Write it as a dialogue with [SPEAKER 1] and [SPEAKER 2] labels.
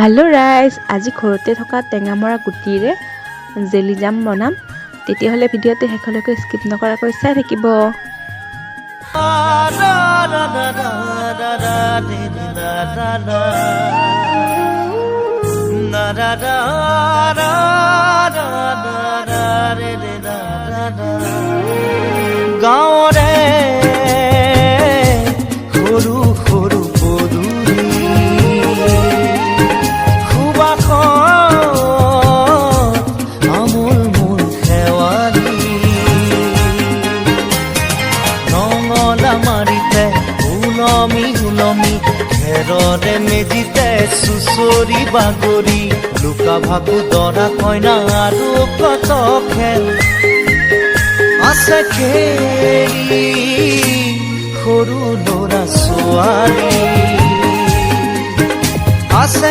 [SPEAKER 1] Hello' ৰাইজ, আজি ঘৰতে থকা টেঙামৰা গুটিৰে জেলি জাম বনাম। তেতিয়াহ'লে ভিডিঅ'টো শেষলৈকে স্কিপ নকৰাকৈ চাই থাকিব।
[SPEAKER 2] গাঁৱৰে সৰু সৰু পদূলি আমোল মোল শেৱালি নঙলা মাৰিতে ওলমি ওলমি ঘেৰৰে মেজিতে চুচৰি বাগৰি লুকা ভাকু দৰা কইনা আৰু কত খেল আছে খেলি সৰু ল'ৰা ছোৱালী আছে